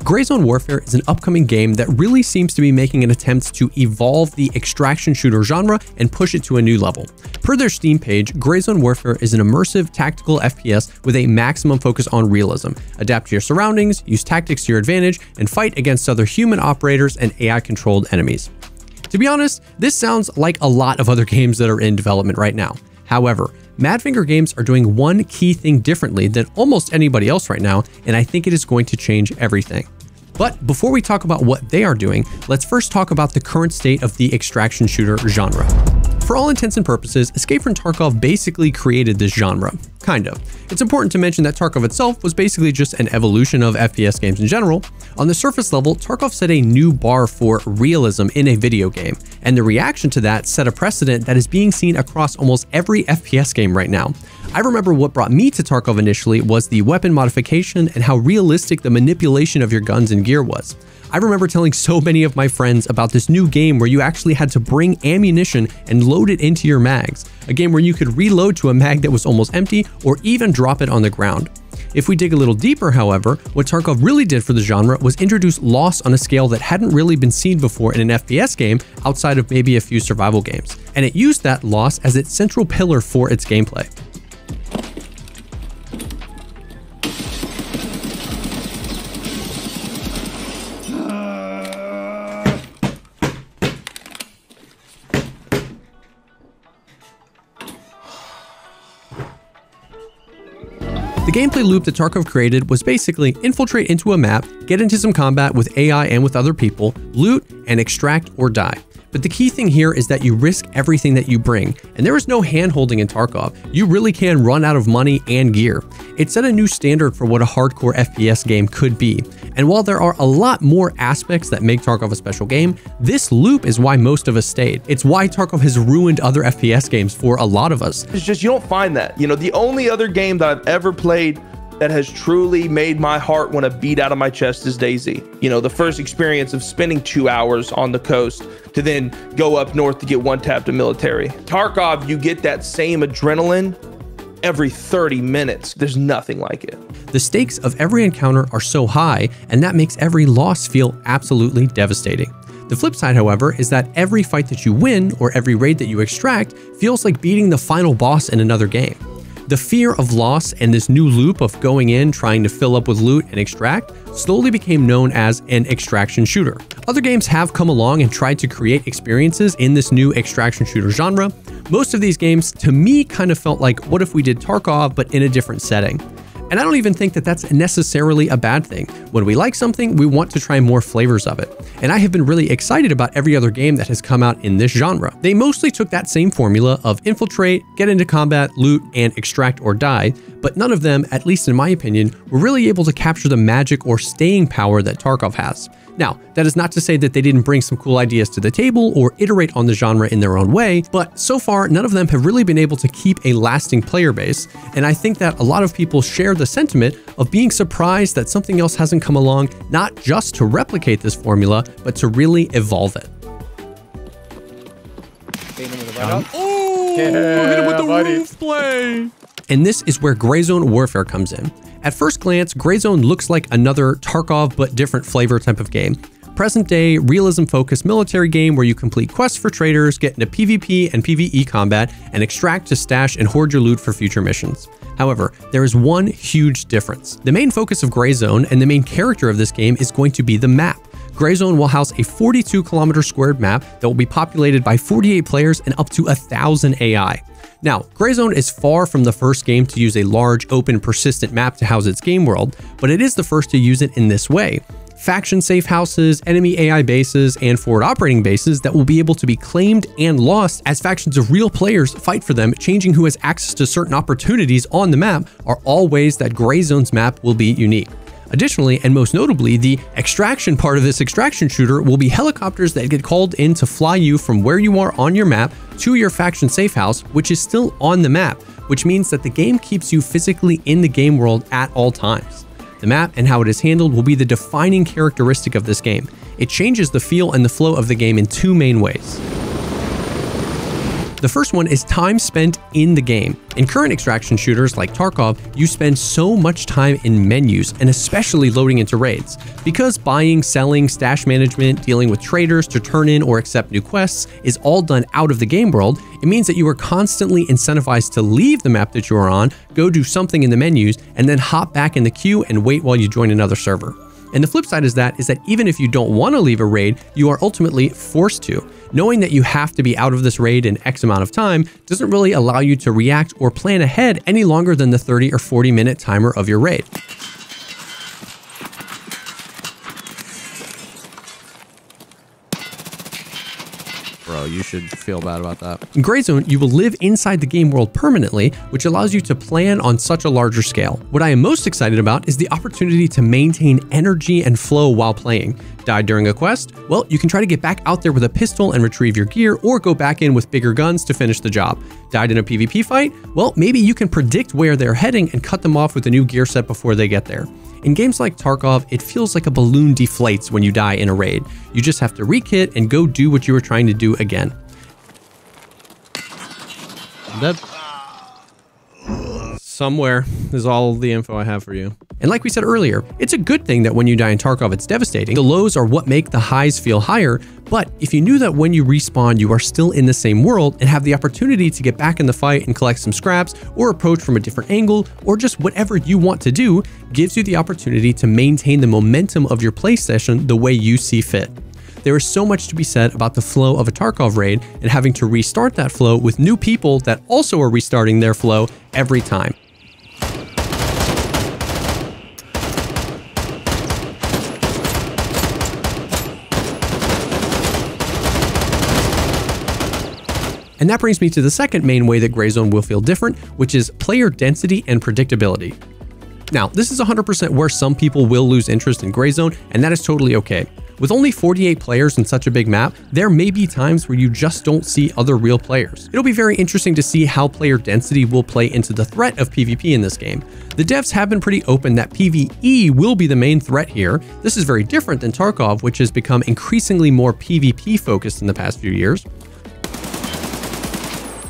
Grayzone Warfare is an upcoming game that really seems to be making an attempt to evolve the extraction shooter genre and push it to a new level. Per their Steam page, Grayzone Warfare is an immersive tactical FPS with a maximum focus on realism. Adapt to your surroundings, use tactics to your advantage, and fight against other human operators and AI-controlled enemies. To be honest, this sounds like a lot of other games that are in development right now. However, Madfinger Games are doing one key thing differently than almost anybody else right now, and I think it is going to change everything. But before we talk about what they are doing, let's first talk about the current state of the extraction shooter genre. For all intents and purposes, Escape from Tarkov basically created this genre. Kind of. It's important to mention that Tarkov itself was basically just an evolution of FPS games in general. On the surface level, Tarkov set a new bar for realism in a video game, and the reaction to that set a precedent that is being seen across almost every FPS game right now. I remember what brought me to Tarkov initially was the weapon modification and how realistic the manipulation of your guns and gear was. I remember telling so many of my friends about this new game where you actually had to bring ammunition and load it into your mags, a game where you could reload to a mag that was almost empty or even drop it on the ground. If we dig a little deeper, however, what Tarkov really did for the genre was introduce loss on a scale that hadn't really been seen before in an FPS game outside of maybe a few survival games, and it used that loss as its central pillar for its gameplay. The gameplay loop that Tarkov created was basically infiltrate into a map, get into some combat with AI and with other people, loot, and extract or die. But the key thing here is that you risk everything that you bring, and there is no hand-holding in Tarkov. You really can run out of money and gear. It set a new standard for what a hardcore FPS game could be. And while there are a lot more aspects that make Tarkov a special game, this loop is why most of us stayed. It's why Tarkov has ruined other FPS games for a lot of us. It's just, you don't find that. You know, the only other game that I've ever played that has truly made my heart want to beat out of my chest is DayZ. You know, the first experience of spending 2 hours on the coast to then go up north to get one tap to military. Tarkov, you get that same adrenaline every 30 minutes. There's nothing like it. The stakes of every encounter are so high, and that makes every loss feel absolutely devastating. The flip side, however, is that every fight that you win or every raid that you extract feels like beating the final boss in another game. The fear of loss and this new loop of going in, trying to fill up with loot and extract, slowly became known as an extraction shooter. Other games have come along and tried to create experiences in this new extraction shooter genre. Most of these games, to me, kind of felt like, what if we did Tarkov, but in a different setting? And I don't even think that that's necessarily a bad thing. When we like something, we want to try more flavors of it. And I have been really excited about every other game that has come out in this genre. They mostly took that same formula of infiltrate, get into combat, loot, and extract or die, but none of them, at least in my opinion, were really able to capture the magic or staying power that Tarkov has. Now, that is not to say that they didn't bring some cool ideas to the table or iterate on the genre in their own way, but so far, none of them have really been able to keep a lasting player base, and I think that a lot of people share the sentiment of being surprised that something else hasn't come along, not just to replicate this formula, but to really evolve it. Oh, hit him with the roof play! And this is where Grayzone Warfare comes in. At first glance, Grayzone looks like another Tarkov but different flavor type of game. Present day, realism-focused military game where you complete quests for traders, get into PvP and PvE combat, and extract to stash and hoard your loot for future missions. However, there is one huge difference. The main focus of Grayzone and the main character of this game is going to be the map. Grayzone will house a 42-kilometer squared map that will be populated by 48 players and up to 1,000 AI. Now, Grayzone is far from the first game to use a large, open, persistent map to house its game world, but it is the first to use it in this way. Faction safe houses, enemy AI bases, and forward operating bases that will be able to be claimed and lost as factions of real players fight for them, changing who has access to certain opportunities on the map, are all ways that Grayzone's map will be unique. Additionally, and most notably, the extraction part of this extraction shooter will be helicopters that get called in to fly you from where you are on your map to your faction safe house, which is still on the map, which means that the game keeps you physically in the game world at all times. The map and how it is handled will be the defining characteristic of this game. It changes the feel and the flow of the game in two main ways. The The first one is time spent in the game. In current extraction shooters like Tarkov, you spend so much time in menus, and especially loading into raids. Because buying, selling, stash management, dealing with traders to turn in or accept new quests is all done out of the game world, it means that you are constantly incentivized to leave the map that you are on, go do something in the menus, and then hop back in the queue and wait while you join another server. And the flip side is that even if you don't want to leave a raid, you are ultimately forced to. Knowing that you have to be out of this raid in X amount of time doesn't really allow you to react or plan ahead any longer than the 30 or 40 minute timer of your raid. Bro, you should feel bad about that. In Gray Zone, you will live inside the game world permanently, which allows you to plan on such a larger scale. What I am most excited about is the opportunity to maintain energy and flow while playing. Died during a quest? Well, you can try to get back out there with a pistol and retrieve your gear, or go back in with bigger guns to finish the job. Died in a PvP fight? Well, maybe you can predict where they're heading and cut them off with a new gear set before they get there. In games like Tarkov, it feels like a balloon deflates when you die in a raid. You just have to re-kit and go do what you were trying to do again. That somewhere is all the info I have for you. And like we said earlier, it's a good thing that when you die in Tarkov, it's devastating. The lows are what make the highs feel higher, but if you knew that when you respawn, you are still in the same world and have the opportunity to get back in the fight and collect some scraps, or approach from a different angle, or just whatever you want to do, gives you the opportunity to maintain the momentum of your play session the way you see fit. There is so much to be said about the flow of a Tarkov raid and having to restart that flow with new people that also are restarting their flow every time. And that brings me to the second main way that Gray Zone will feel different, which is player density and predictability. Now, this is 100% where some people will lose interest in Gray Zone, and that is totally okay. With only 48 players in such a big map, there may be times where you just don't see other real players. It'll be very interesting to see how player density will play into the threat of PvP in this game. The devs have been pretty open that PvE will be the main threat here. This is very different than Tarkov, which has become increasingly more PvP focused in the past few years.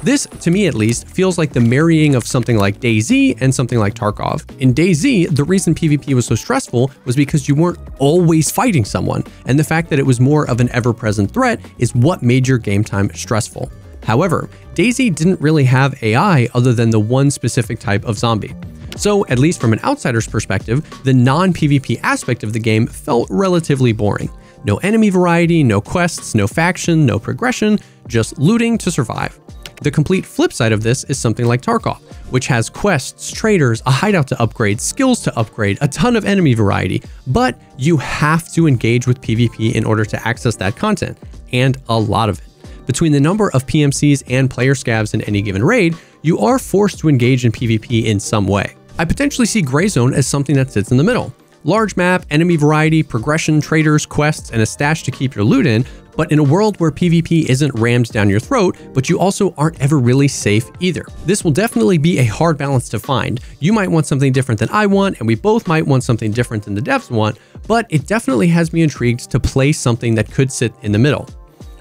This, to me at least, feels like the marrying of something like DayZ and something like Tarkov. In DayZ, the reason PvP was so stressful was because you weren't always fighting someone, and the fact that it was more of an ever-present threat is what made your game time stressful. However, DayZ didn't really have AI other than the one specific type of zombie. So, at least from an outsider's perspective, the non-PvP aspect of the game felt relatively boring. No enemy variety, no quests, no faction, no progression, just looting to survive. The complete flip side of this is something like Tarkov, which has quests, traders, a hideout to upgrade, skills to upgrade, a ton of enemy variety, but you have to engage with PvP in order to access that content, and a lot of it. Between the number of PMCs and player scavs in any given raid, you are forced to engage in PvP in some way. I potentially see Gray Zone as something that sits in the middle. Large map, enemy variety, progression, traders, quests, and a stash to keep your loot in, but in a world where PvP isn't rammed down your throat, but you also aren't ever really safe either. This will definitely be a hard balance to find. You might want something different than I want, and we both might want something different than the devs want, but it definitely has me intrigued to play something that could sit in the middle.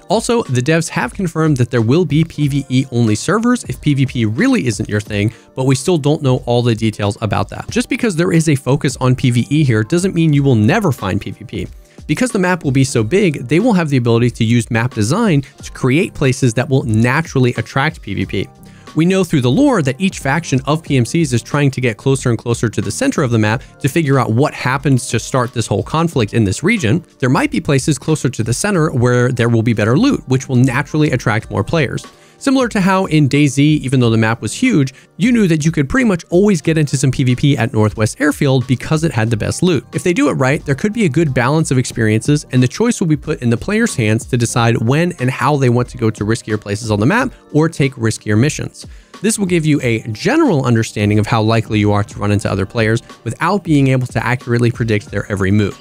Also, the devs have confirmed that there will be PvE only servers if PvP really isn't your thing, but we still don't know all the details about that. Just because there is a focus on PvE here doesn't mean you will never find PvP. Because the map will be so big, they will have the ability to use map design to create places that will naturally attract PvP. We know through the lore that each faction of PMCs is trying to get closer and closer to the center of the map to figure out what happens to start this whole conflict in this region. There might be places closer to the center where there will be better loot, which will naturally attract more players. Similar to how in DayZ, even though the map was huge, you knew that you could pretty much always get into some PvP at Northwest Airfield because it had the best loot. If they do it right, there could be a good balance of experiences, and the choice will be put in the player's hands to decide when and how they want to go to riskier places on the map or take riskier missions. This will give you a general understanding of how likely you are to run into other players without being able to accurately predict their every move.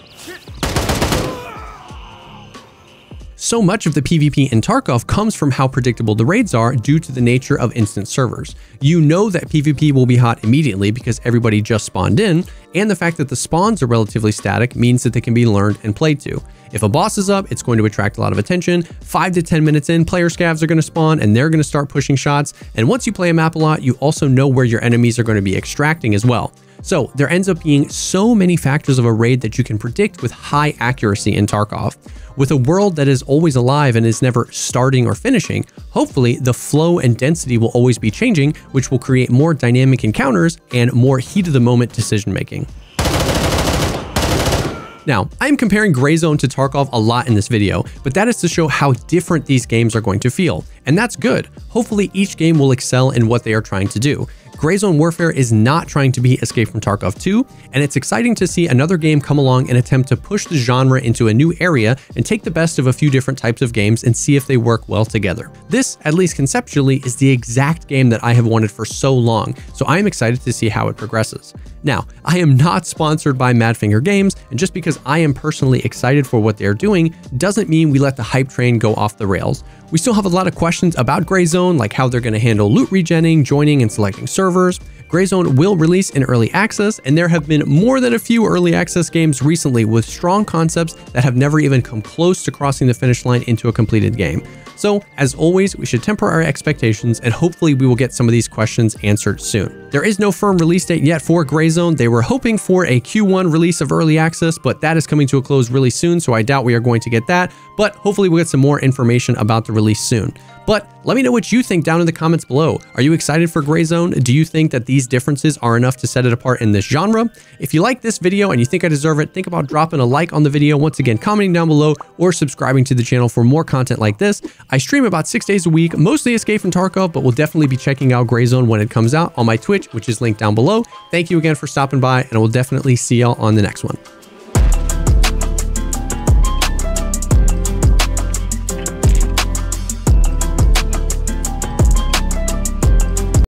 So much of the PvP in Tarkov comes from how predictable the raids are due to the nature of instant servers. You know that PvP will be hot immediately because everybody just spawned in, and the fact that the spawns are relatively static means that they can be learned and played to. If a boss is up, it's going to attract a lot of attention. 5 to 10 minutes in, player scavs are going to spawn and they're going to start pushing shots. And once you play a map a lot, you also know where your enemies are going to be extracting as well. So there ends up being so many factors of a raid that you can predict with high accuracy in Tarkov. With a world that is always alive and is never starting or finishing, hopefully the flow and density will always be changing, which will create more dynamic encounters and more heat of the moment decision making. Now, I'm comparing Grayzone to Tarkov a lot in this video, but that is to show how different these games are going to feel. And that's good. Hopefully each game will excel in what they are trying to do. Grayzone Warfare is not trying to be Escape from Tarkov 2, and it's exciting to see another game come along and attempt to push the genre into a new area and take the best of a few different types of games and see if they work well together. This, at least conceptually, is the exact game that I have wanted for so long, so I am excited to see how it progresses. Now, I am not sponsored by Madfinger Games, and just because I am personally excited for what they're doing doesn't mean we let the hype train go off the rails. We still have a lot of questions about Grayzone, like how they're going to handle loot regenning, joining and selecting servers. Grayzone will release in early access, and there have been more than a few early access games recently with strong concepts that have never even come close to crossing the finish line into a completed game. So, as always, we should temper our expectations, and hopefully we will get some of these questions answered soon. There is no firm release date yet for Grayzone. They were hoping for a Q1 release of early access, but that is coming to a close really soon, so I doubt we are going to get that, but hopefully we'll get some more information about the release soon. But let me know what you think down in the comments below. Are you excited for Grayzone? Do you think that these differences are enough to set it apart in this genre? If you like this video and you think I deserve it, think about dropping a like on the video, once again commenting down below, or subscribing to the channel for more content like this. I stream about 6 days a week, mostly Escape from Tarkov, but we'll definitely be checking out Grayzone when it comes out on my Twitch, which is linked down below. Thank you again for stopping by, and I will definitely see y'all on the next one.